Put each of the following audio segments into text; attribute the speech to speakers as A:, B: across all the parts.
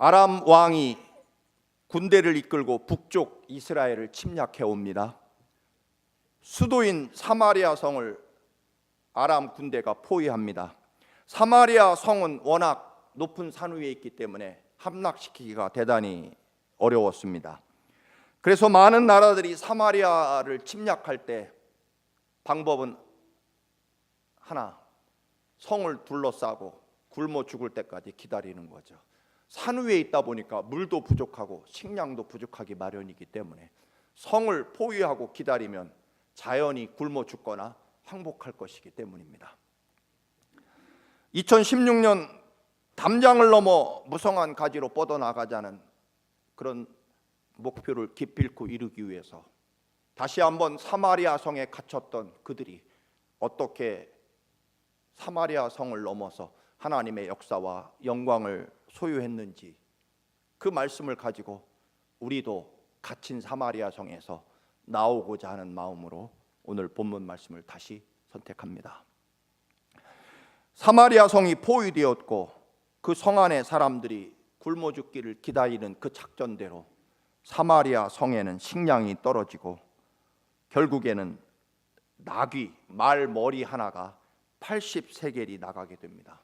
A: 아람 왕이 군대를 이끌고 북쪽 이스라엘을 침략해 옵니다. 수도인 사마리아 성을 아람 군대가 포위합니다. 사마리아 성은 워낙 높은 산 위에 있기 때문에 함락시키기가 대단히 어려웠습니다. 그래서 많은 나라들이 사마리아를 침략할 때 방법은 하나, 성을 둘러싸고 굶어 죽을 때까지 기다리는 거죠. 산 위에 있다 보니까 물도 부족하고 식량도 부족하기 마련이기 때문에 성을 포위하고 기다리면 자연히 굶어 죽거나 항복할 것이기 때문입니다. 2016년 담장을 넘어 무성한 가지로 뻗어나가자는 그런 목표를 기필코 이루기 위해서 다시 한번 사마리아 성에 갇혔던 그들이 어떻게 사마리아 성을 넘어서 하나님의 역사와 영광을 소유했는지, 그 말씀을 가지고 우리도 갇힌 사마리아 성에서 나오고자 하는 마음으로 오늘 본문 말씀을 다시 선택합니다. 사마리아 성이 포위되었고 그 성 안의 사람들이 굶어 죽기를 기다리는 그 작전대로 사마리아 성에는 식량이 떨어지고 결국에는 나귀, 말 머리 하나가 80세겔이 나가게 됩니다.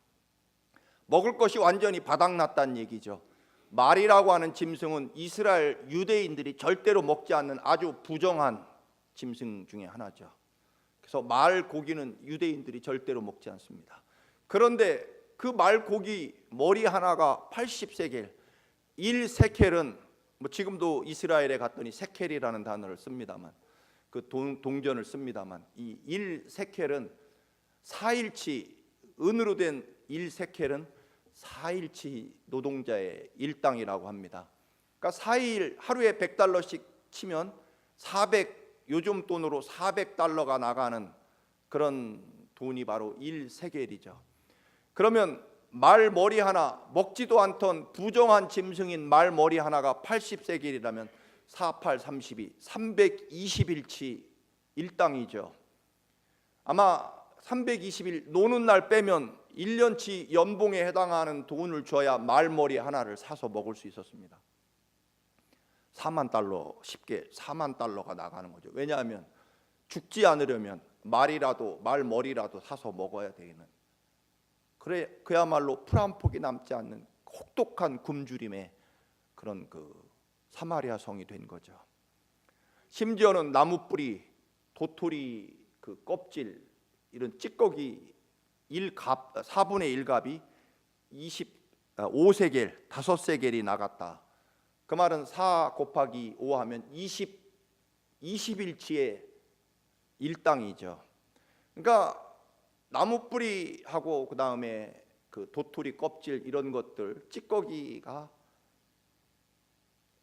A: 먹을 것이 완전히 바닥났다는 얘기죠. 말이라고 하는 짐승은 이스라엘 유대인들이 절대로 먹지 않는 아주 부정한 짐승 중에 하나죠. 그래서 말 고기는 유대인들이 절대로 먹지 않습니다. 그런데 그 말 고기 머리 하나가 80세겔, 1세켈은 지금도 이스라엘에 갔더니 세켈이라는 단어를 씁니다만, 그 동전을 씁니다만, 이 1세켈은 4일치, 은으로 된 1세켈은 4일치 노동자의 일당이라고 합니다. 그러니까 4일 하루에 $100씩 치면 요즘 돈으로 400달러가 나가는 그런 돈이 바로 1세겔이죠. 그러면 말 머리 하나, 먹지도 않던 부정한 짐승인 말 머리 하나가 80세겔이라면 48, 32, 320일치 일당이죠. 아마 320일 노는 날 빼면 1년치 연봉에 해당하는 돈을 줘야 말머리 하나를 사서 먹을 수 있었습니다. 4만 달러, 쉽게 4만 달러가 나가는 거죠. 왜냐하면 죽지 않으려면 말머리라도 사서 먹어야 되는, 그야말로 풀 한 폭이 남지 않는 혹독한 굶주림의 그런 그 사마리아 성이 된 거죠. 심지어는 나무 뿌리, 도토리 그 껍질, 이런 찌꺼기 4분의 1갑이 5세겔, 5세겔이 나갔다. 그 말은 4 곱하기 5 하면 20일치의 일당이죠. 그러니까 나무 뿌리하고 그 다음에 그 도토리 껍질 이런 것들, 찌꺼기가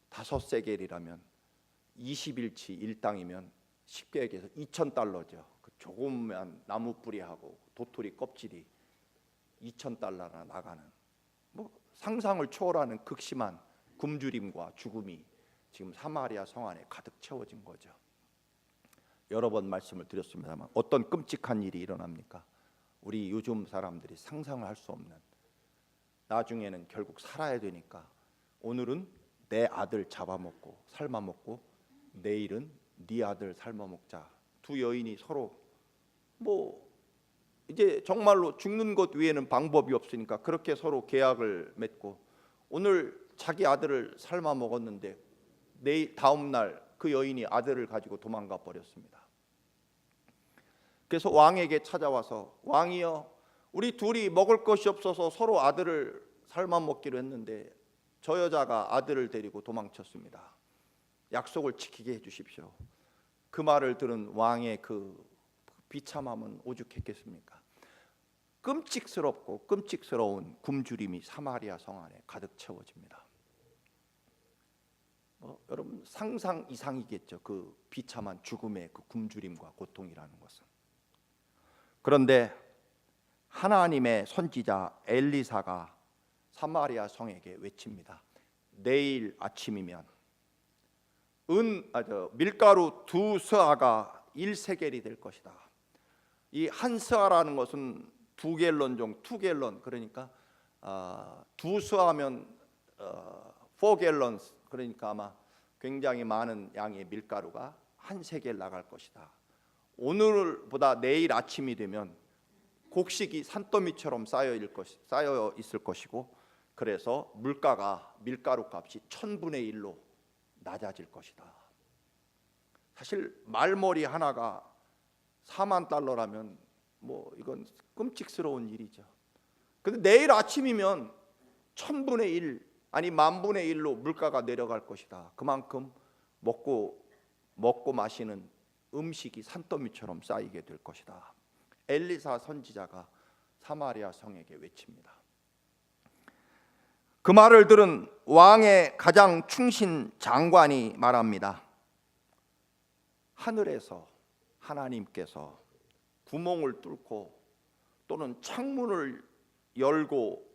A: 5세겔이라면 20일치 일당이면 쉽게 얘기해서 2,000달러죠. 그 조그만 나무 뿌리하고 도토리 껍질이 2,000달러나 나가는, 상상을 초월하는 극심한 굶주림과 죽음이 지금 사마리아 성 안에 가득 채워진 거죠. 여러 번 말씀을 드렸습니다만 어떤 끔찍한 일이 일어납니까? 우리 요즘 사람들이 상상을 할 수 없는, 나중에는 결국 살아야 되니까 오늘은 내 아들 잡아먹고 삶아먹고 내일은 네 아들 삶아먹자. 두 여인이 서로 이제 정말로 죽는 것 외에는 방법이 없으니까 그렇게 서로 계약을 맺고 오늘 자기 아들을 삶아 먹었는데 다음 날 그 여인이 아들을 가지고 도망가 버렸습니다. 그래서 왕에게 찾아와서, 왕이여, 우리 둘이 먹을 것이 없어서 서로 아들을 삶아 먹기로 했는데 저 여자가 아들을 데리고 도망쳤습니다. 약속을 지키게 해주십시오. 그 말을 들은 왕의 그 비참함은 오죽했겠습니까? 끔찍스럽고 끔찍스러운 굶주림이 사마리아 성 안에 가득 채워집니다. 여러분 상상 이상이겠죠. 그 비참한 죽음의 그 굶주림과 고통이라는 것은. 그런데 하나님의 선지자 엘리사가 사마리아 성에게 외칩니다. 내일 아침이면 밀가루 2스아가 1세겔이 될 것이다. 이 한 스아라는 것은 2갤런 정도, 2갤런, 그러니까 2스아면 4갤런스, 그러니까 아마 굉장히 많은 양의 밀가루가 한 세겔 나갈 것이다. 오늘보다 내일 아침이 되면 곡식이 산더미처럼 쌓여 있을 것이고, 그래서 밀가루 값이 1000분의 1로 낮아질 것이다. 사실 말머리 하나가 4만 달러라면 뭐 이건 끔찍스러운 일이죠. 근데 내일 아침이면 1000분의 1 아니 10,000분의 1로 물가가 내려갈 것이다. 그만큼 먹고 마시는 음식이 산더미처럼 쌓이게 될 것이다. 엘리사 선지자가 사마리아 성에게 외칩니다. 그 말을 들은 왕의 가장 충신 장관이 말합니다. 하늘에서 하나님께서 구멍을 뚫고 또는 창문을 열고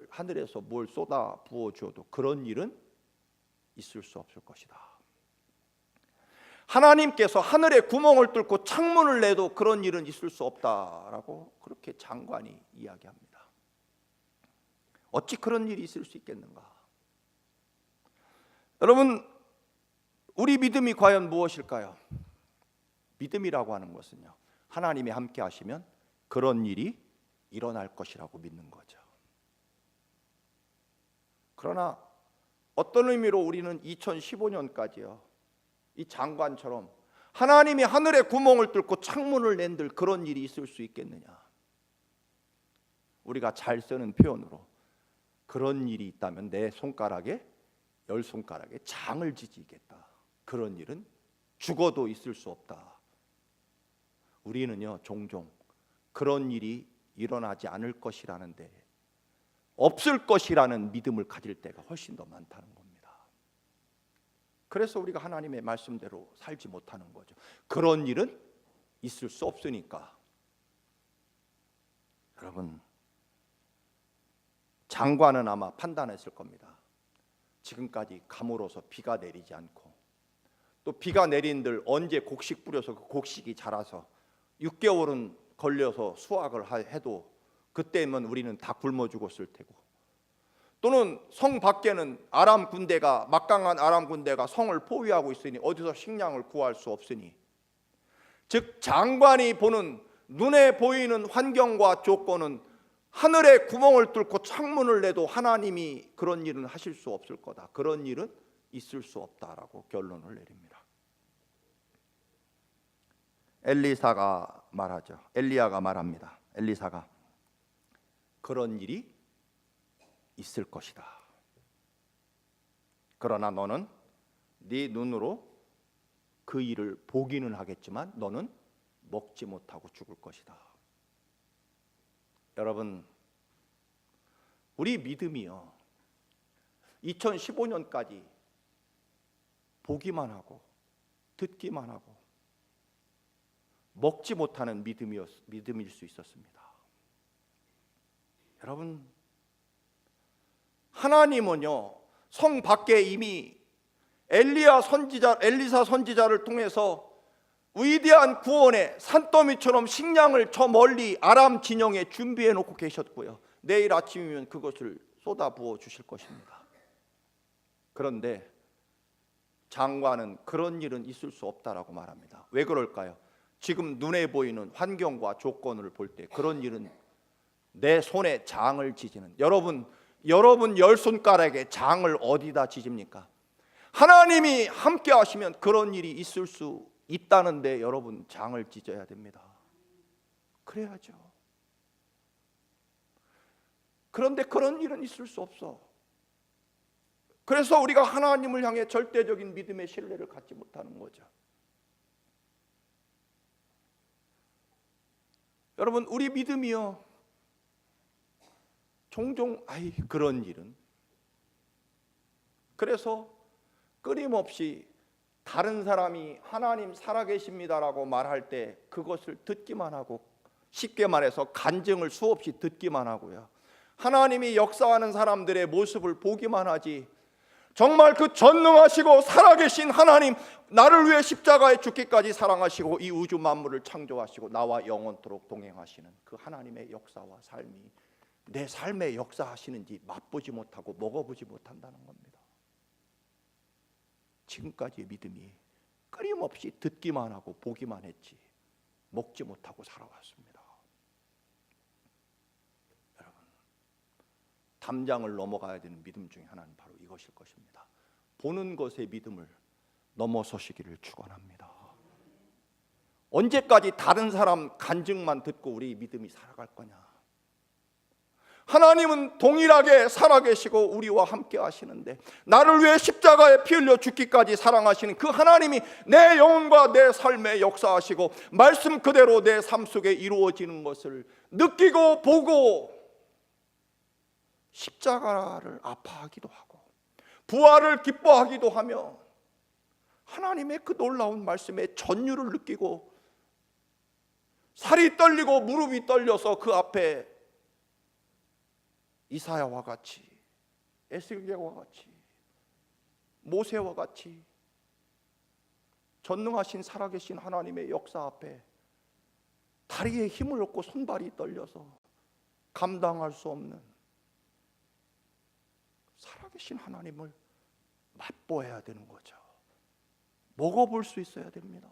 A: 하늘에서 뭘 쏟아 부어 주어도 그런 일은 있을 수 없을 것이다. 하나님께서 하늘에 구멍을 뚫고 창문을 내도 그런 일은 있을 수 없다라고 그렇게 장관이 이야기합니다. 어찌 그런 일이 있을 수 있겠는가? 여러분, 우리 믿음이 과연 무엇일까요? 믿음이라고 하는 것은요, 하나님이 함께 하시면 그런 일이 일어날 것이라고 믿는 거죠. 그러나 어떤 의미로 우리는 2015년까지요, 이 장관처럼 하나님이 하늘에 구멍을 뚫고 창문을 낸들 그런 일이 있을 수 있겠느냐? 우리가 잘 쓰는 표현으로 그런 일이 있다면 내 손가락에 10손가락에 장을 지지겠다. 그런 일은 죽어도 있을 수 없다. 우리는요, 종종 그런 일이 일어나지 않을 것이라는데 없을 것이라는 믿음을 가질 때가 훨씬 더 많다는 겁니다. 그래서 우리가 하나님의 말씀대로 살지 못하는 거죠. 그런 일은 있을 수 없으니까. 여러분, 장관은 아마 판단했을 겁니다. 지금까지 감으로서 비가 내리지 않고 또 비가 내린들 언제 곡식 뿌려서 그 곡식이 자라서 6개월은 걸려서 수확을 해도 그때면 우리는 다 굶어 죽었을 테고, 또는 성 밖에는 막강한 아람 군대가 성을 포위하고 있으니 어디서 식량을 구할 수 없으니, 즉 장관이 보는 눈에 보이는 환경과 조건은 하늘에 구멍을 뚫고 창문을 내도 하나님이 그런 일은 하실 수 없을 거다. 그런 일은 있을 수 없다라고 결론을 내립니다. 엘리야가 말합니다. 엘리사가 그런 일이 있을 것이다. 그러나 너는 네 눈으로 그 일을 보기는 하겠지만 너는 먹지 못하고 죽을 것이다. 여러분, 우리 믿음이요, 2015년까지 보기만 하고 듣기만 하고 먹지 못하는 믿음일 수 있었습니다. 여러분, 하나님은요, 성 밖에 이미 엘리사 선지자를 통해서 위대한 구원의 산더미처럼 식량을 저 멀리 아람 진영에 준비해 놓고 계셨고요, 내일 아침이면 그것을 쏟아 부어 주실 것입니다. 그런데 장관은 그런 일은 있을 수 없다라고 말합니다. 왜 그럴까요? 지금 눈에 보이는 환경과 조건을 볼 때 그런 일은 내 손에 장을 지지는, 여러분 10손가락에 장을 어디다 지집니까? 하나님이 함께 하시면 그런 일이 있을 수 있다는데 여러분, 장을 찢어야 됩니다. 그래야죠. 그런데 그런 일은 있을 수 없어. 그래서 우리가 하나님을 향해 절대적인 믿음의 신뢰를 갖지 못하는 거죠. 여러분, 우리 믿음이요, 종종 그런 일은, 그래서 끊임없이 다른 사람이 하나님 살아계십니다라고 말할 때 그것을 듣기만 하고, 쉽게 말해서 간증을 수없이 듣기만 하고요, 하나님이 역사하는 사람들의 모습을 보기만 하지, 정말 그 전능하시고 살아계신 하나님, 나를 위해 십자가에 죽기까지 사랑하시고 이 우주 만물을 창조하시고 나와 영원토록 동행하시는 그 하나님의 역사와 삶이 내 삶에 역사하시는지 맛보지 못하고 먹어보지 못한다는 겁니다. 지금까지의 믿음이 끊임없이 듣기만 하고 보기만 했지 먹지 못하고 살아왔습니다. 여러분, 담장을 넘어가야 되는 믿음 중에 하나는 바로 이것일 것입니다. 보는 것의 믿음을 넘어서시기를 축원합니다. 언제까지 다른 사람 간증만 듣고 우리 믿음이 살아갈 거냐? 하나님은 동일하게 살아계시고 우리와 함께 하시는데, 나를 위해 십자가에 피 흘려 죽기까지 사랑하시는 그 하나님이 내 영혼과 내 삶에 역사하시고 말씀 그대로 내 삶 속에 이루어지는 것을 느끼고 보고 십자가를 아파하기도 하고 부활을 기뻐하기도 하며 하나님의 그 놀라운 말씀에 전율을 느끼고 살이 떨리고 무릎이 떨려서 그 앞에 이사야와 같이, 에스겔과 같이, 모세와 같이 전능하신 살아계신 하나님의 역사 앞에 다리에 힘을 얻고 손발이 떨려서 감당할 수 없는 살아계신 하나님을 맛보아야 되는 거죠. 먹어볼 수 있어야 됩니다.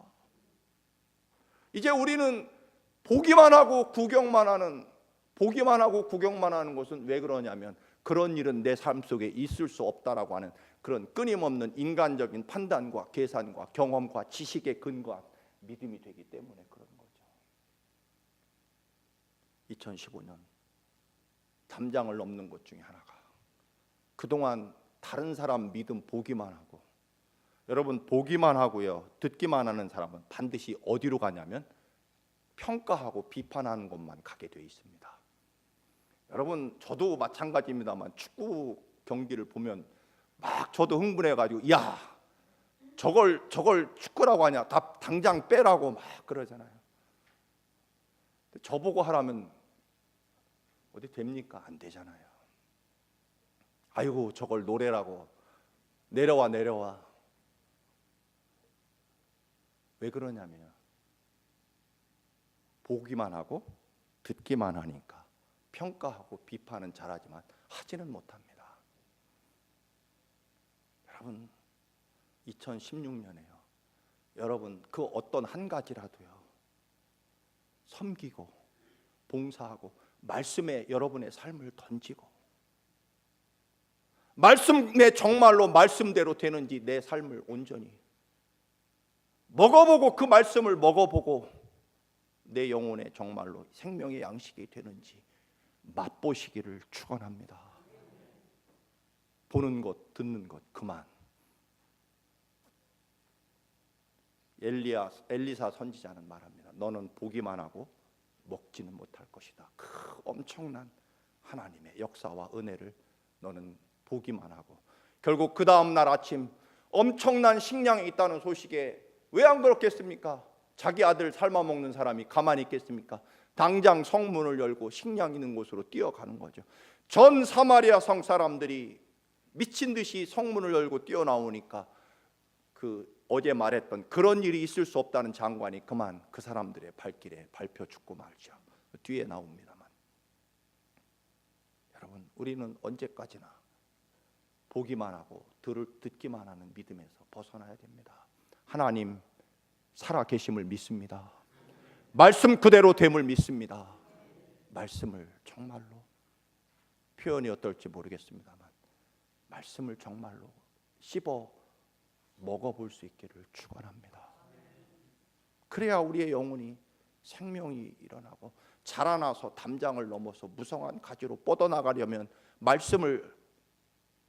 A: 이제 우리는 보기만 하고 구경만 하는 것은 왜 그러냐면, 그런 일은 내 삶 속에 있을 수 없다라고 하는 그런 끊임없는 인간적인 판단과 계산과 경험과 지식에 근거한 믿음이 되기 때문에 그런 거죠. 2015년 담장을 넘는 것 중에 하나가, 그동안 다른 사람 믿음 보기만 하고, 여러분 보기만 하고요 듣기만 하는 사람은 반드시 어디로 가냐면 평가하고 비판하는 곳만 가게 되어 있습니다. 여러분, 저도 마찬가지입니다만 축구 경기를 보면 막 저도 흥분해가지고, 야, 저걸 축구라고 하냐, 당장 빼라고 막 그러잖아요. 저보고 하라면 어디 됩니까? 안 되잖아요. 아이고, 저걸 노래라고, 내려와. 왜 그러냐면 보기만 하고 듣기만 하니까 평가하고 비판은 잘하지만 하지는 못합니다. 여러분, 2016년에요 여러분, 그 어떤 한 가지라도요 섬기고 봉사하고 말씀에 여러분의 삶을 던지고, 말씀에 정말로 말씀대로 되는지 내 삶을 온전히 먹어보고, 그 말씀을 먹어보고 내 영혼에 정말로 생명의 양식이 되는지 맛보시기를 축원합니다. 보는 것, 듣는 것 그만. 엘리사 선지자는 말합니다. 너는 보기만 하고 먹지는 못할 것이다. 그 엄청난 하나님의 역사와 은혜를 너는 보기만 하고, 결국 그 다음 날 아침 엄청난 식량이 있다는 소식에 왜 안 그렇겠습니까? 자기 아들 삶아 먹는 사람이 가만히 있겠습니까? 당장 성문을 열고 식량 있는 곳으로 뛰어가는 거죠. 전 사마리아 성 사람들이 미친 듯이 성문을 열고 뛰어나오니까 그 어제 말했던 그런 일이 있을 수 없다는 장관이 그만 그 사람들의 발길에 밟혀 죽고 말죠. 뒤에 나옵니다만, 여러분, 우리는 언제까지나 보기만 하고 듣기만 하는 믿음에서 벗어나야 됩니다. 하나님 살아계심을 믿습니다. 말씀 그대로 됨을 믿습니다. 말씀을 정말로, 표현이 어떨지 모르겠습니다만 말씀을 정말로 씹어 먹어볼 수 있기를 축원합니다. 그래야 우리의 영혼이 생명이 일어나고 자라나서 담장을 넘어서 무성한 가지로 뻗어나가려면 말씀을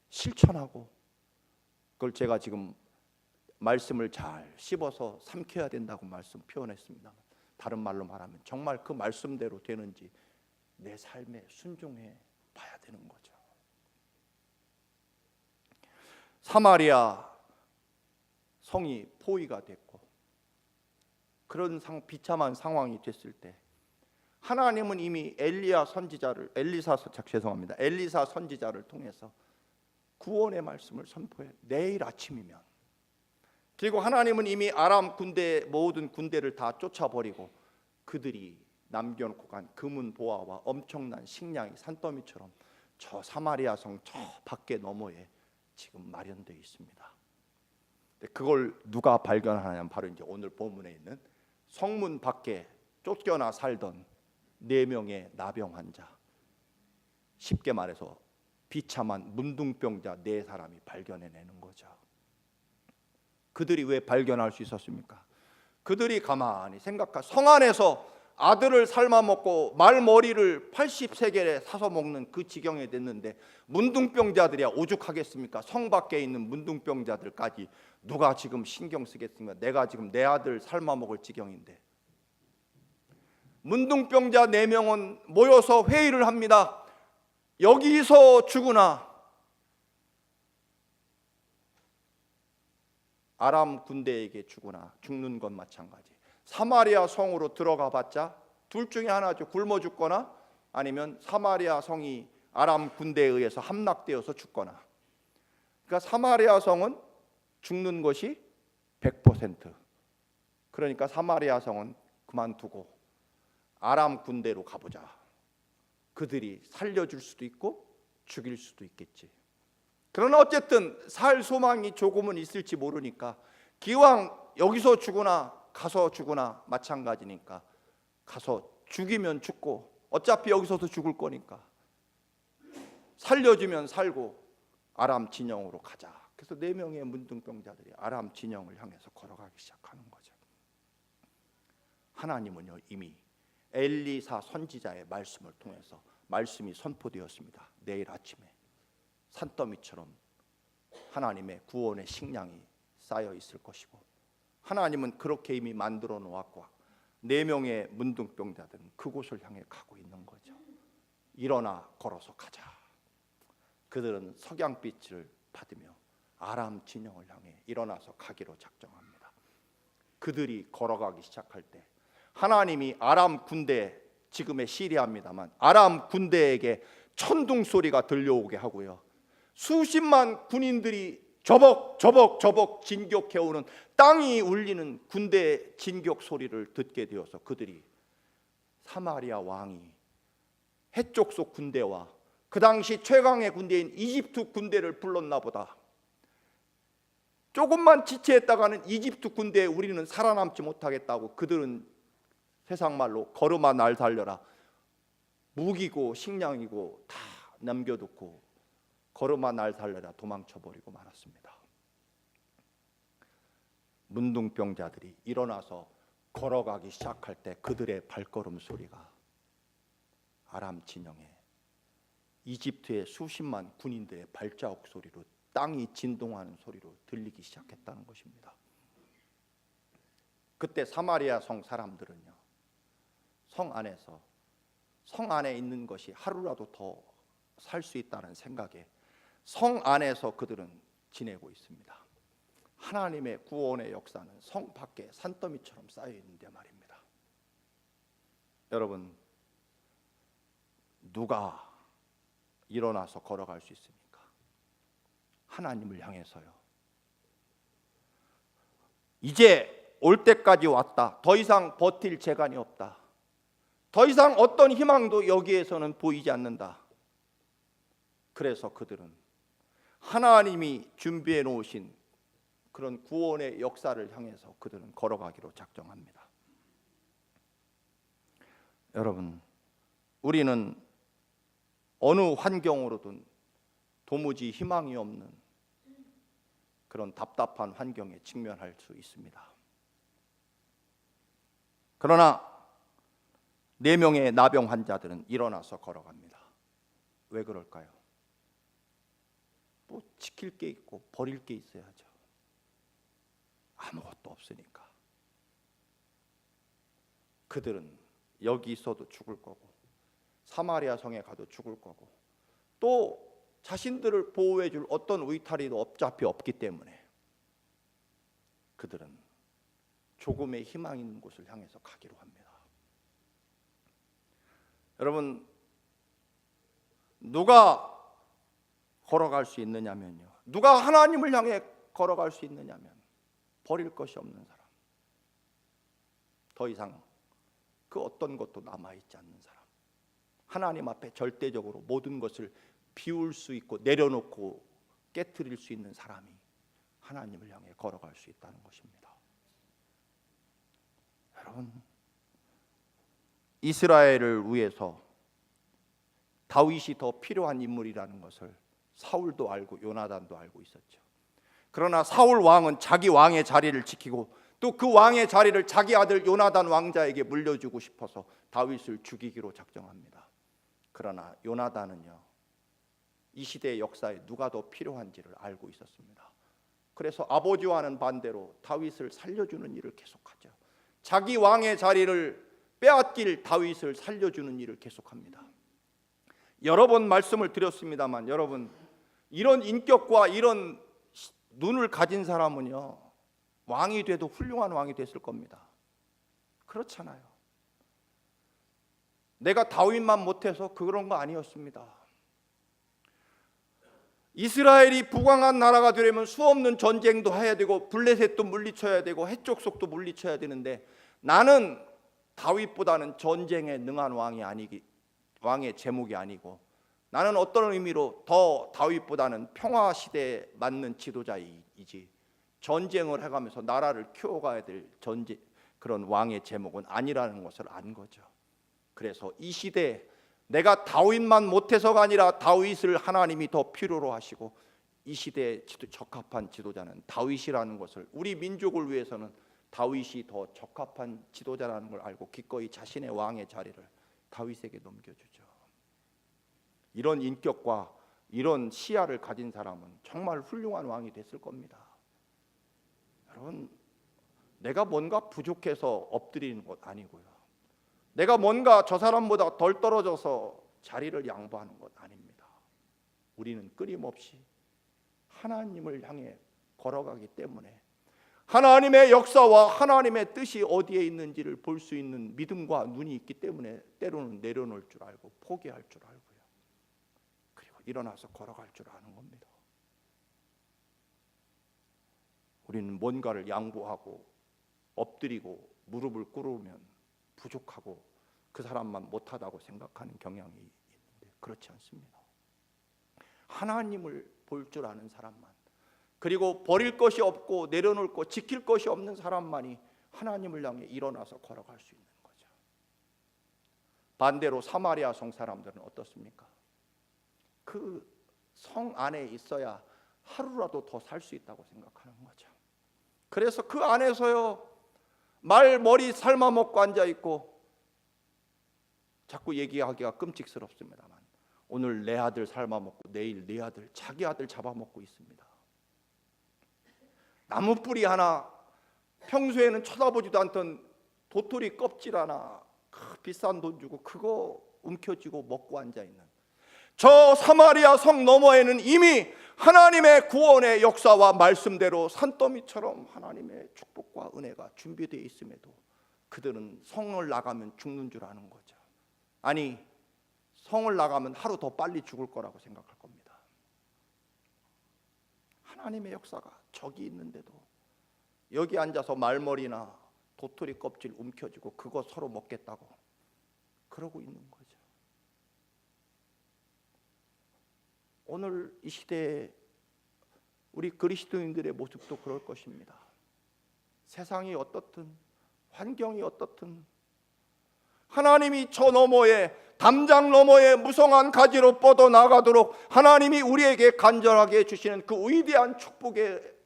A: 실천하고, 그걸 제가 지금 말씀을 잘 씹어서 삼켜야 된다고 말씀 표현했습니다. 다른 말로 말하면 정말 그 말씀대로 되는지 내 삶에 순종해 봐야 되는 거죠. 사마리아 성이 포위가 됐고 그런 비참한 상황이 됐을 때 하나님은 이미 엘리사 선지자를 통해서 구원의 말씀을 선포해. 내일 아침이면, 그리고 하나님은 이미 아람 군대 모든 군대를 다 쫓아버리고 그들이 남겨놓고 간 금은 보화와 엄청난 식량이 산더미처럼 저 사마리아 성 저 밖에 너머에 지금 마련되어 있습니다. 그걸 누가 발견하냐면 바로 이제 오늘 본문에 있는 성문 밖에 쫓겨나 살던 4명의 나병 환자, 쉽게 말해서 비참한 문둥병자 4사람이 발견해내는 거죠. 그들이 왜 발견할 수 있었습니까? 그들이 가만히 생각하, 성 안에서 아들을 삶아 먹고 말머리를 80세겔에 사서 먹는 그 지경에 됐는데 문둥병자들이야 오죽하겠습니까? 성 밖에 있는 문둥병자들까지 누가 지금 신경 쓰겠습니까? 내가 지금 내 아들 삶아 먹을 지경인데. 문둥병자 4명은 모여서 회의를 합니다. 여기서 죽으나 아람 군대에게 죽으나 죽는 것 마찬가지. 사마리아 성으로 들어가 봤자 둘 중에 하나죠. 굶어 죽거나 아니면 사마리아 성이 아람 군대에 의해서 함락되어서 죽거나. 그러니까 사마리아 성은 죽는 것이 100%. 그러니까 사마리아 성은 그만두고 아람 군대로 가보자. 그들이 살려줄 수도 있고 죽일 수도 있겠지. 그러나 어쨌든 살 소망이 조금은 있을지 모르니까 기왕 여기서 죽으나 가서 죽으나 마찬가지니까 가서 죽이면 죽고 어차피 여기서도 죽을 거니까 살려주면 살고 아람 진영으로 가자. 그래서 4명의 문둥병자들이 아람 진영을 향해서 걸어가기 시작하는 거죠. 하나님은요 이미 엘리사 선지자의 말씀을 통해서 말씀이 선포되었습니다. 내일 아침에 산더미처럼 하나님의 구원의 식량이 쌓여 있을 것이고 하나님은 그렇게 이미 만들어 놓았고 4명의 문둥병자들은 그곳을 향해 가고 있는 거죠. 일어나 걸어서 가자. 그들은 석양빛을 받으며 아람 진영을 향해 일어나서 가기로 작정합니다. 그들이 걸어가기 시작할 때 하나님이 아람 군대, 지금의 시리아입니다만 아람 군대에게 천둥 소리가 들려오게 하고요, 수십만 군인들이 저벅 진격해오는 땅이 울리는 군대 진격 소리를 듣게 되어서 그들이 사마리아 왕이 해쪽 속 군대와 그 당시 최강의 군대인 이집트 군대를 불렀나 보다. 조금만 지체했다가는 이집트 군대에 우리는 살아남지 못하겠다고 그들은 세상 말로 걸음아 날 살려라, 무기고 식량이고 다 남겨두고 걸음아 날 살려라 도망쳐버리고 말았습니다. 문둥병자들이 일어나서 걸어가기 시작할 때 그들의 발걸음 소리가 아람 진영에 이집트의 수십만 군인들의 발자국 소리로 땅이 진동하는 소리로 들리기 시작했다는 것입니다. 그때 사마리아 성 사람들은요, 성 안에 있는 것이 하루라도 더 살 수 있다는 생각에 성 안에서 그들은 지내고 있습니다. 하나님의 구원의 역사는 성 밖에 산더미처럼 쌓여 있는데 말입니다. 여러분, 누가 일어나서 걸어갈 수 있습니까? 하나님을 향해서요. 이제 올 때까지 왔다. 더 이상 버틸 재간이 없다. 더 이상 어떤 희망도 여기에서는 보이지 않는다. 그래서 그들은 하나님이 준비해 놓으신 그런 구원의 역사를 향해서 그들은 걸어가기로 작정합니다. 여러분, 우리는 어느 환경으로든 도무지 희망이 없는 그런 답답한 환경에 직면할 수 있습니다. 그러나 4명의 나병 환자들은 일어나서 걸어갑니다. 왜 그럴까요? 뭐 지킬 게 있고 버릴 게 있어야죠. 아무것도 없으니까. 그들은 여기 있어도 죽을 거고 사마리아 성에 가도 죽을 거고 또 자신들을 보호해 줄 어떤 의타리도 어차피 없기 때문에 그들은 조금의 희망 있는 곳을 향해서 가기로 합니다. 여러분, 누가 걸어갈 수 있느냐면요, 누가 하나님을 향해 걸어갈 수 있느냐면 버릴 것이 없는 사람, 더 이상 그 어떤 것도 남아있지 않는 사람, 하나님 앞에 절대적으로 모든 것을 비울 수 있고 내려놓고 깨트릴 수 있는 사람이 하나님을 향해 걸어갈 수 있다는 것입니다. 여러분, 이스라엘을 위해서 다윗이 더 필요한 인물이라는 것을 사울도 알고 요나단도 알고 있었죠. 그러나 사울 왕은 자기 왕의 자리를 지키고 또 그 왕의 자리를 자기 아들 요나단 왕자에게 물려주고 싶어서 다윗을 죽이기로 작정합니다. 그러나 요나단은요, 이 시대의 역사에 누가 더 필요한지를 알고 있었습니다. 그래서 아버지와는 반대로 다윗을 살려주는 일을 계속하죠. 자기 왕의 자리를 빼앗길 다윗을 살려주는 일을 계속합니다. 여러 번 말씀을 드렸습니다만, 여러분, 이런 인격과 이런 눈을 가진 사람은요, 왕이 돼도 훌륭한 왕이 됐을 겁니다. 그렇잖아요. 내가 다윗만 못해서 그런 거 아니었습니다. 이스라엘이 부강한 나라가 되려면 수없는 전쟁도 해야 되고 블레셋도 물리쳐야 되고 해족속도 물리쳐야 되는데, 나는 다윗보다는 전쟁에 능한 왕의 제목이 아니고, 나는 어떤 의미로 더 다윗보다는 평화 시대에 맞는 지도자이지 전쟁을 해가면서 나라를 키워가야 될 그런 왕의 제목은 아니라는 것을 안 거죠. 그래서 이 시대에 내가 다윗만 못해서가 아니라 다윗을 하나님이 더 필요로 하시고, 이 시대에 적합한 지도자는 다윗이라는 것을, 우리 민족을 위해서는 다윗이 더 적합한 지도자라는 걸 알고 기꺼이 자신의 왕의 자리를 다윗에게 넘겨주죠. 이런 인격과 이런 시야를 가진 사람은 정말 훌륭한 왕이 됐을 겁니다. 여러분, 내가 뭔가 부족해서 엎드리는 것 아니고요, 내가 뭔가 저 사람보다 덜 떨어져서 자리를 양보하는 것 아닙니다. 우리는 끊임없이 하나님을 향해 걸어가기 때문에 하나님의 역사와 하나님의 뜻이 어디에 있는지를 볼 수 있는 믿음과 눈이 있기 때문에 때로는 내려놓을 줄 알고 포기할 줄 알고요, 그리고 일어나서 걸어갈 줄 아는 겁니다. 우리는 뭔가를 양보하고 엎드리고 무릎을 꿇으면 부족하고 그 사람만 못하다고 생각하는 경향이 있는데, 그렇지 않습니다. 하나님을 볼 줄 아는 사람만, 그리고 버릴 것이 없고 내려놓을 것, 지킬 것이 없는 사람만이 하나님을 향해 일어나서 걸어갈 수 있는 거죠. 반대로 사마리아 성 사람들은 어떻습니까? 그 성 안에 있어야 하루라도 더 살 수 있다고 생각하는 거죠. 그래서 그 안에서요, 머리 삶아 먹고 앉아 있고, 자꾸 얘기하기가 끔찍스럽습니다만 오늘 내 아들 삶아 먹고 내일 내 아들, 자기 아들 잡아먹고 있습니다. 나무 뿌리 하나, 평소에는 쳐다보지도 않던 도토리 껍질 하나, 비싼 돈 주고 그거 움켜쥐고 먹고 앉아 있는 저 사마리아 성 너머에는 이미 하나님의 구원의 역사와 말씀대로 산더미처럼 하나님의 축복과 은혜가 준비되어 있음에도 그들은 성을 나가면 죽는 줄 아는 거죠. 아니, 성을 나가면 하루 더 빨리 죽을 거라고 생각할 겁니다. 하나님의 역사가 저기 있는데도 여기 앉아서 말머리나 도토리 껍질 움켜쥐고 그거 서로 먹겠다고 그러고 있는 거죠. 오늘 이 시대에 우리 그리스도인들의 모습도 그럴 것입니다. 세상이 어떻든 환경이 어떻든 하나님이 저 너머에, 담장 너머에 무성한 가지로 뻗어나가도록 하나님이 우리에게 간절하게 주시는 그 위대한 축복의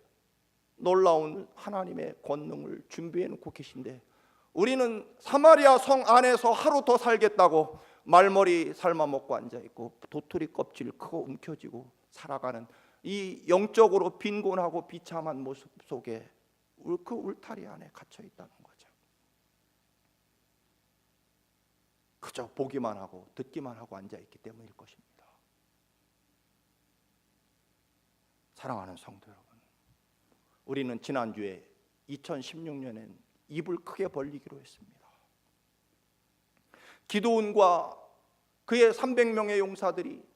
A: 놀라운 하나님의 권능을 준비해 놓고 계신데, 우리는 사마리아 성 안에서 하루 더 살겠다고 말머리 삶아 먹고 앉아 있고 도토리 껍질 크고 움켜쥐고 살아가는 이 영적으로 빈곤하고 비참한 모습 속에 그 울타리 안에 갇혀 있다는 거죠. 그저 보기만 하고 듣기만 하고 앉아 있기 때문일 것입니다. 사랑하는 성도 여러분, 우리는 지난주에 2016년엔 입을 크게 벌리기로 했습니다. 기드온과 그의 300명의 용사들이,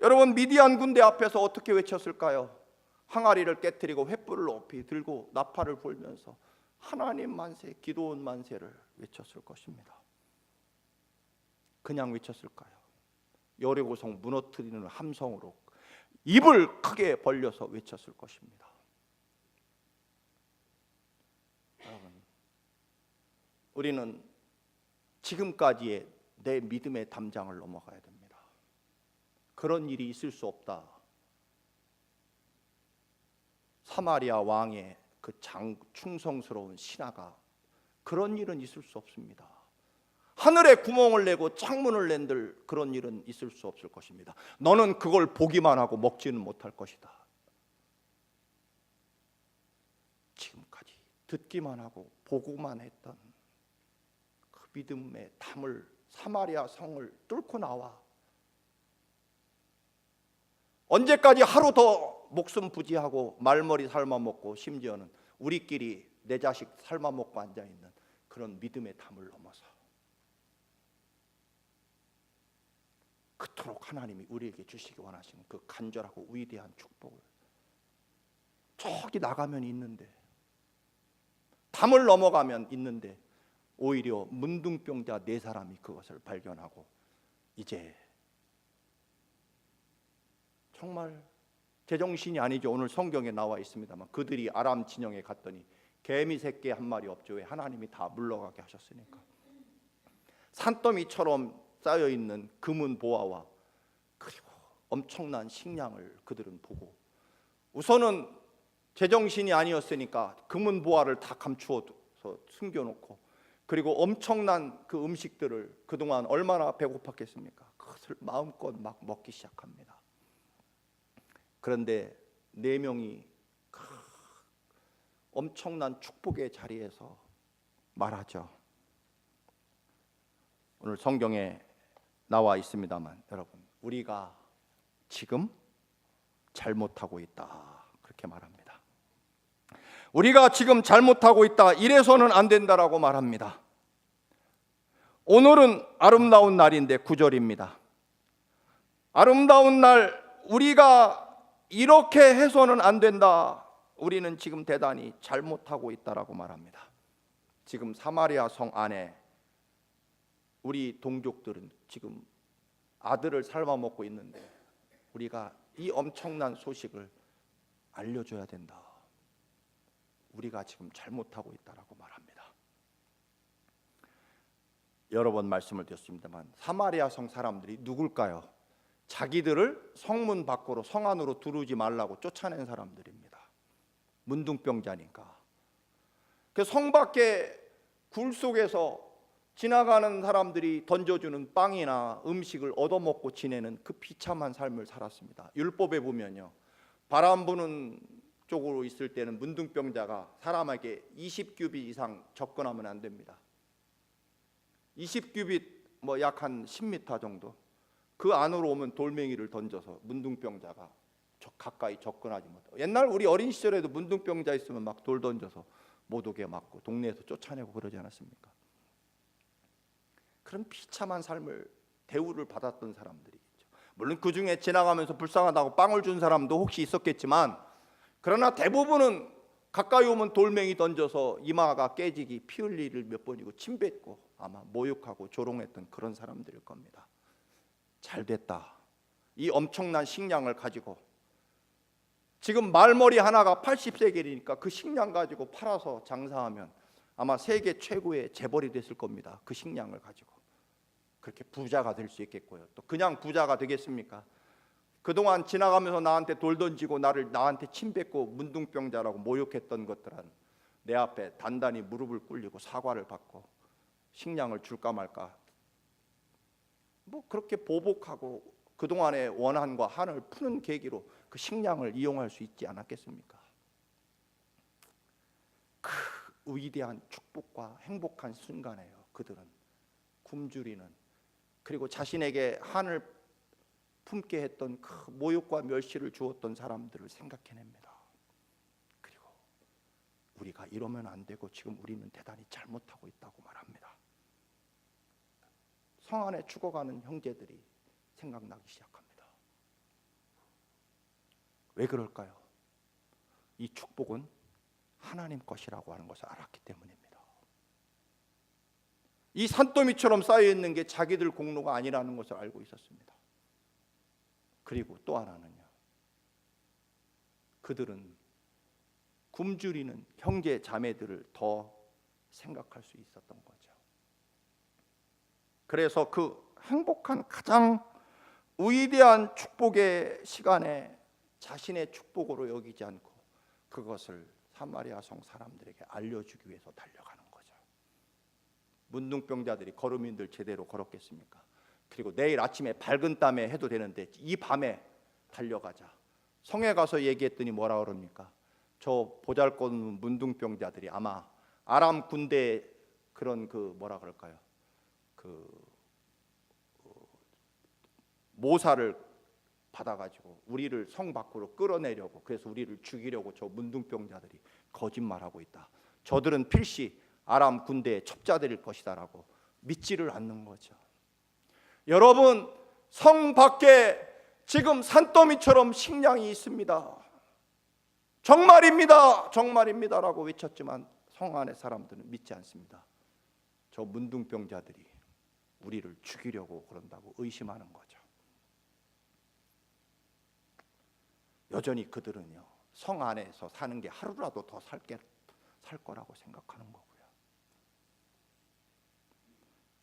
A: 여러분, 미디안 군대 앞에서 어떻게 외쳤을까요? 항아리를 깨뜨리고 횃불을 높이 들고 나팔을 불면서 하나님 만세, 기도원 만세를 외쳤을 것입니다. 그냥 외쳤을까요? 여리고성 무너뜨리는 함성으로 입을 크게 벌려서 외쳤을 것입니다. 여러분, 우리는 지금까지의 내 믿음의 담장을 넘어가야 됩니다. 그런 일이 있을 수 없다. 사마리아 왕의 그 충성스러운 신하가 그런 일은 있을 수 없습니다. 하늘에 구멍을 내고 창문을 낸들 그런 일은 있을 수 없을 것입니다. 너는 그걸 보기만 하고 먹지는 못할 것이다. 지금까지 듣기만 하고 보고만 했던 그 믿음의 담을 사마리아 성을 뚫고 나와 언제까지 하루 더 목숨 부지하고 말머리 삶아먹고 심지어는 우리끼리 내 자식 삶아먹고 앉아있는 그런 믿음의 담을 넘어서 그토록 하나님이 우리에게 주시기 원하시는 그 간절하고 위대한 축복을 저기 나가면 있는데, 담을 넘어가면 있는데 오히려 문둥병자 4사람이 그것을 발견하고 이제 정말 제정신이 아니죠. 오늘 성경에 나와 있습니다만 그들이 아람 진영에 갔더니 개미 새끼 한 마리 없죠. 왜? 하나님이 다 물러가게 하셨으니까. 산더미처럼 쌓여있는 금은 보화와 그리고 엄청난 식량을 그들은 보고 우선은 제정신이 아니었으니까 금은 보화를 다 감추어서 숨겨놓고 그리고 엄청난 그 음식들을 그동안 얼마나 배고팠겠습니까? 그것을 마음껏 막 먹기 시작합니다. 그런데 4명이 그 엄청난 축복의 자리에서 말하죠. 오늘 성경에 나와 있습니다만 여러분, 우리가 지금 잘못하고 있다 그렇게 말합니다. 우리가 지금 잘못하고 있다, 이래서는 안 된다라고 말합니다. 오늘은 아름다운 날인데 9절입니다. 아름다운 날, 우리가 이렇게 해서는 안 된다, 우리는 지금 대단히 잘못하고 있다라고 말합니다. 지금 사마리아 성 안에 우리 동족들은 지금 아들을 삶아먹고 있는데 우리가 이 엄청난 소식을 알려줘야 된다. 우리가 지금 잘못하고 있다라고 말합니다. 여러 번 말씀을 드렸습니다만 사마리아 성 사람들이 누굴까요? 자기들을 성문 밖으로, 성 안으로 들어오지 말라고 쫓아낸 사람들입니다. 문둥병자니까. 그 성 밖에 굴 속에서 지나가는 사람들이 던져주는 빵이나 음식을 얻어먹고 지내는 그 비참한 삶을 살았습니다. 율법에 보면요, 바람 부는 쪽으로 있을 때는 문둥병자가 사람에게 20규빗 이상 접근하면 안 됩니다. 20규빗 뭐 약 한 10m 정도, 그 안으로 오면 돌멩이를 던져서 문둥병자가 가까이 접근하지 못하고, 옛날 우리 어린 시절에도 문둥병자 있으면 막 돌 던져서 못 오게 막고 동네에서 쫓아내고 그러지 않았습니까? 그런 비참한 삶을, 대우를 받았던 사람들이겠죠. 물론 그 중에 지나가면서 불쌍하다고 빵을 준 사람도 혹시 있었겠지만, 그러나 대부분은 가까이 오면 돌멩이 던져서 이마가 깨지기, 피 흘리를 몇 번이고 침 뱉고 아마 모욕하고 조롱했던 그런 사람들일 겁니다. 잘 됐다, 이 엄청난 식량을 가지고 지금 말머리 하나가 80세겔이니까 그 식량 가지고 팔아서 장사하면 아마 세계 최고의 재벌이 됐을 겁니다. 그 식량을 가지고 그렇게 부자가 될 수 있겠고요. 또 그냥 부자가 되겠습니까? 그동안 지나가면서 나한테 돌 던지고 나한테 침 뱉고 문둥병자라고 모욕했던 것들은 내 앞에 단단히 무릎을 꿇리고 사과를 받고 식량을 줄까 말까 뭐 그렇게 보복하고 그동안의 원한과 한을 푸는 계기로 그 식량을 이용할 수 있지 않았겠습니까? 그 위대한 축복과 행복한 순간에요, 그들은 굶주리는, 그리고 자신에게 한을 품게 했던 그 모욕과 멸시를 주었던 사람들을 생각해냅니다. 그리고 우리가 이러면 안 되고 지금 우리는 대단히 잘못하고 있다고 말합니다. 성 안에 죽어가는 형제들이 생각나기 시작합니다. 왜 그럴까요? 이 축복은 하나님 것이라고 하는 것을 알았기 때문입니다. 이 산더미처럼 쌓여있는 게 자기들 공로가 아니라는 것을 알고 있었습니다. 그리고 또 하나는요, 그들은 굶주리는 형제 자매들을 더 생각할 수 있었던 거죠. 그래서 그 행복한 가장 위대한 축복의 시간에 자신의 축복으로 여기지 않고 그것을 사마리아 성 사람들에게 알려주기 위해서 달려가는 거죠. 문둥병자들이 걸음인들 제대로 걸었겠습니까? 그리고 내일 아침에 밝은 땀에 해도 되는데 이 밤에 달려가자. 성에 가서 얘기했더니 뭐라 그럽니까? 저 보잘것없는 문둥병자들이 아마 아람 군대 그런 그 뭐라 그럴까요? 모사를 받아가지고 우리를 성 밖으로 끌어내려고, 그래서 우리를 죽이려고 저 문둥병자들이 거짓말하고 있다. 저들은 필시 아람 군대의 첩자들일 것이다라고 믿지를 않는 거죠. 여러분, 성 밖에 지금 산더미처럼 식량이 있습니다. 정말입니다, 정말입니다라고 외쳤지만 성 안의 사람들은 믿지 않습니다. 저 문둥병자들이 우리를 죽이려고 그런다고 의심하는 거죠. 여전히 그들은요, 성 안에서 사는 게 하루라도 더 살 거라고 생각하는 거고요.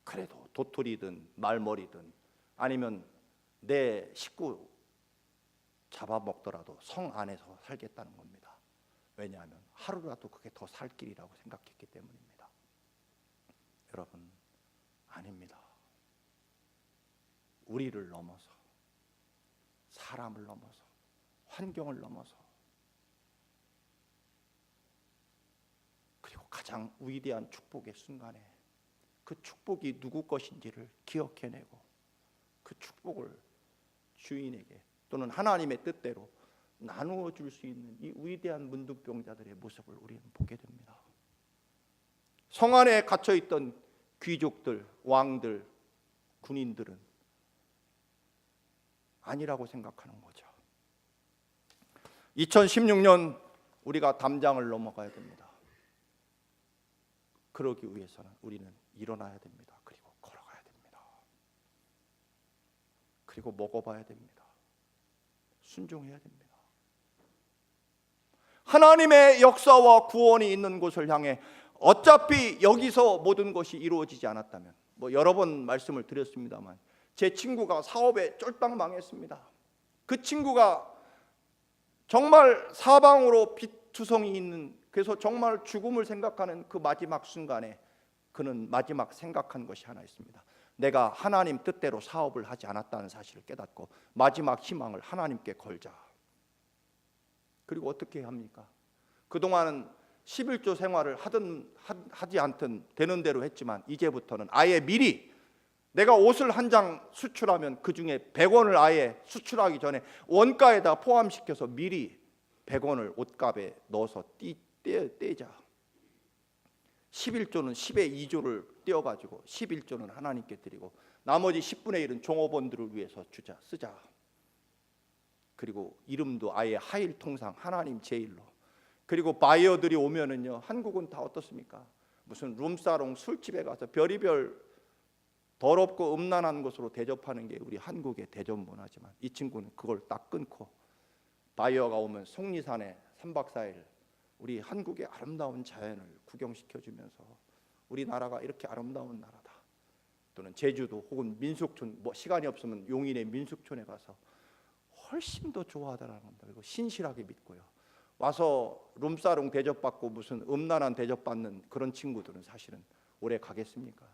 A: 그래도 도토리든 말머리든 아니면 내 식구 잡아먹더라도 성 안에서 살겠다는 겁니다. 왜냐하면 하루라도 그게 더 살 길이라고 생각했기 때문입니다. 여러분, 아닙니다. 우리를 넘어서, 사람을 넘어서, 환경을 넘어서, 그리고 가장 위대한 축복의 순간에 그 축복이 누구 것인지를 기억해내고 그 축복을 주인에게 또는 하나님의 뜻대로 나누어 줄 수 있는 이 위대한 문둥병자들의 모습을 우리는 보게 됩니다. 성 안에 갇혀 있던 귀족들, 왕들, 군인들은 아니라고 생각하는 거죠. 2016년 우리가 담장을 넘어가야 됩니다. 그러기 위해서는 우리는 일어나야 됩니다. 그리고 걸어가야 됩니다. 그리고 먹어봐야 됩니다. 순종해야 됩니다. 하나님의 역사와 구원이 있는 곳을 향해 어차피 여기서 모든 것이 이루어지지 않았다면, 여러 번 말씀을 드렸습니다만 제 친구가 사업에 쫄딱 망했습니다. 그 친구가 정말 사방으로 빛투성이 있는, 그래서 정말 죽음을 생각하는 그 마지막 순간에 그는 마지막 생각한 것이 하나 있습니다. 내가 하나님 뜻대로 사업을 하지 않았다는 사실을 깨닫고 마지막 희망을 하나님께 걸자. 그리고 어떻게 합니까? 그동안은 11조 생활을 하지 않든 되는 대로 했지만 이제부터는 아예 미리 내가 옷을 한 장 수출하면 그 중에 100원을 아예 수출하기 전에 원가에다 포함시켜서 미리 100원을 옷값에 넣어서 떼자. 11조는 10의 2조를 떼어가지고 11조는 하나님께 드리고 나머지 10분의 1은 종업원들을 위해서 쓰자. 그리고 이름도 아예 하일 통상 하나님 제일로. 그리고 바이어들이 오면은요, 한국은 다 어떻습니까? 무슨 룸사롱 술집에 가서 별의별 더럽고 음란한 것으로 대접하는 게 우리 한국의 대접 문화지만 이 친구는 그걸 딱 끊고 바이어가 오면 속리산에 3박 4일 우리 한국의 아름다운 자연을 구경시켜주면서 우리나라가 이렇게 아름다운 나라다. 또는 제주도 혹은 민속촌, 시간이 없으면 용인의 민속촌에 가서 훨씬 더 좋아하다라는 겁니다. 그리고 신실하게 믿고요. 와서 룸사롱 대접받고 무슨 음란한 대접받는 그런 친구들은 사실은 오래 가겠습니까?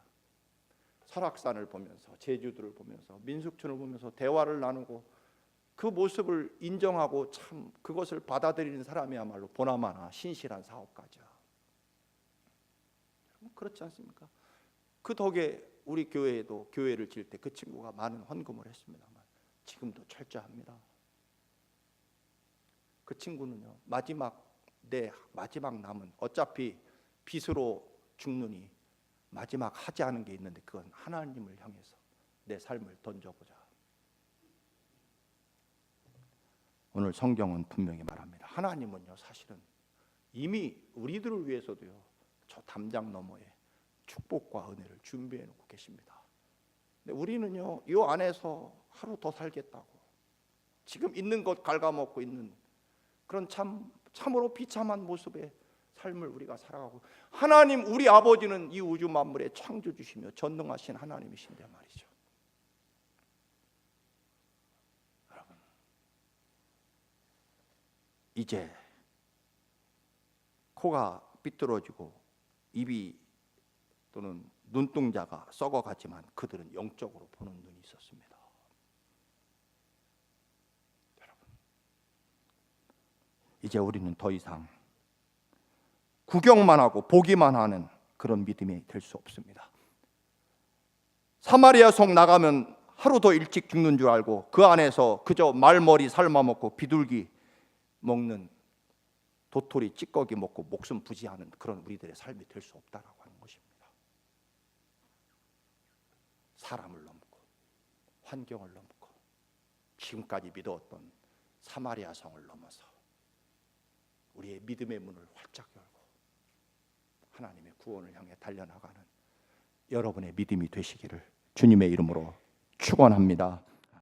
A: 설악산을 보면서, 제주도를 보면서, 민속촌을 보면서 대화를 나누고 그 모습을 인정하고 참 그것을 받아들이는 사람이야말로 보나마나 신실한 사업가죠. 그렇지 않습니까? 그 덕에 우리 교회에도 교회를 지을 때 그 친구가 많은 헌금을 했습니다만 지금도 철저합니다. 그 친구는요, 내 마지막 남은, 어차피 빚으로 죽느니 마지막 하지 않은 게 있는데 그건 하나님을 향해서 내 삶을 던져보자. 오늘 성경은 분명히 말합니다. 하나님은요, 사실은 이미 우리들을 위해서도요, 저 담장 너머에 축복과 은혜를 준비해 놓고 계십니다. 근데 우리는요, 이 안에서 하루 더 살겠다고 지금 있는 것 갉아먹고 있는 그런 참으로 비참한 모습의 삶을 우리가 살아가고, 하나님 우리 아버지는 이 우주 만물의 창조주시며 전능하신 하나님이신데 말이죠. 여러분, 이제 코가 삐뚤어지고 입이 또는 눈동자가 썩어가지만 그들은 영적으로 보는 눈이 있었습니다. 여러분, 이제 우리는 더 이상 구경만 하고 보기만 하는 그런 믿음이 될 수 없습니다. 사마리아 성 나가면 하루 더 일찍 죽는 줄 알고 그 안에서 그저 말머리 삶아먹고 비둘기 먹는, 도토리 찌꺼기 먹고 목숨 부지하는 그런 우리들의 삶이 될 수 없다라고 하는 것입니다. 사람을 넘고 환경을 넘고 지금까지 믿어왔던 사마리아 성을 넘어서 우리의 믿음의 문을 활짝 열고 하나님의 구원을 향해 달려나가는 여러분의 믿음이 되시기를 주님의 이름으로 축원합니다.